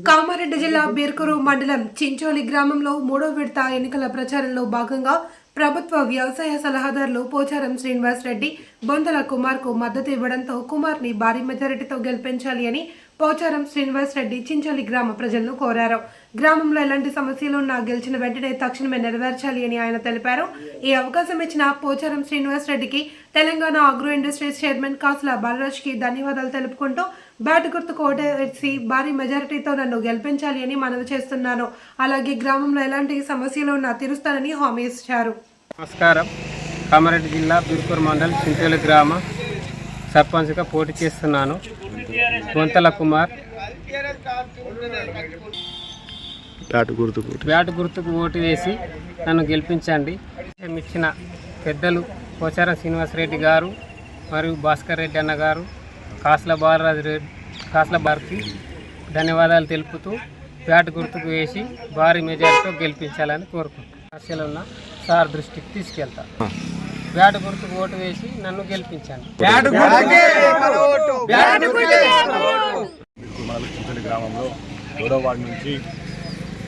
కామారెడ్డి జిల్లా బీర్కూరు మండలం చించోలి గ్రామంలో 3వ విడత ఎన్నికల ప్రచారంలో భాగంగా ప్రభుత్వ వ్యవసాయ సలహాదారులు పోచారం శ్రీనివాస్ రెడ్డి బొంతల కుమార్కు మద్దతు ఇవ్వడంతో కుమార్ని భారీ మెజారిటీతో గెలిపించాలి అని పోచారం శ్రీనివాస్ రెడ్డి చించోలి గ్రామ ప్రజలను కోరారు. గ్రామంలో ఎలాంటి సమస్యలు ఉన్నా గెలిచిన వెంటనే తక్షణమే నెరవేర్చాలి అని ఆయన తెలిపారు. ఈ అవకాశం ఇచ్చిన పోచారం శ్రీనివాస్ రెడ్డికి తెలంగాణ అగ్రో ఇండస్ట్రీస్ చైర్మన్ కాసుల బాలరాజ్కి ధన్యవాదాలు తెలుపుకుంటూ బ్యాట్ గుర్తుకు ఓటేసి భారీ మెజారిటీతో నన్ను గెలిపించాలి అని మనవి చేస్తున్నాను. అలాగే గ్రామంలో ఎలాంటి సమస్యలు ఉన్నా తీరుస్తానని హామీ ఇచ్చారు. నమస్కారం. కామారెడ్డి జిల్లా బీర్కూరు మండలం చింతేలు గ్రామ సర్పంచ్గా పోటీ చేస్తున్నాను. బొంతల కుమార్. బ్యాట్ గుర్తుకు ఓటు వేసి నన్ను గెలిపించండి. ఇచ్చిన పెద్దలు పోచారం శ్రీనివాసరెడ్డి గారు మరియు భాస్కర్ రెడ్డి అన్న గారు, కాసుల బాలరాజుకి ధన్యవాదాలు తెలుపుతూ బ్యాట్ గుర్తుకు వేసి భారీ మెజారిటీతో గెలిపించాలని కోరుకుంటున్నాను. సమస్యలు ఉన్న సార్ దృష్టికి తీసుకెళ్తా. బ్యాట్ గుర్తుకు ఓటు వేసి నన్ను గెలిపించండి. చింతలి గ్రామంలో 7వ వార్డు నుంచి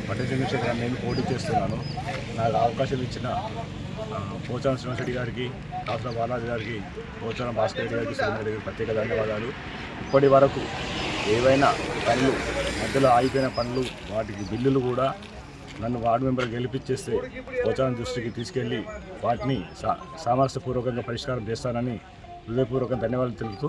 పట్ట చంద్రశేఖర్ నేను పోటీ చేస్తున్నాను. నాకు అవకాశం ఇచ్చిన పోచారం శ్రీనివాసరెడ్డి గారికి, కాసుల బాలరాజు గారికి, పోచారం భాస్కర్ రెడ్డి గారికి, సురేంద్ర గారికి ప్రత్యేక ధన్యవాదాలు. ఇప్పటి వరకు ఏవైనా పనులు మధ్యలో ఆగిపోయిన పనులు, వాటికి బిల్లులు కూడా నన్ను వార్డు మెంబర్ గెలిపించేస్తే పోచారం దృష్టికి తీసుకెళ్ళి వాటిని సామరస్యపూర్వకంగా పరిష్కారం చేస్తానని హృదయపూర్వకంగా ధన్యవాదాలు తెలుపుతూ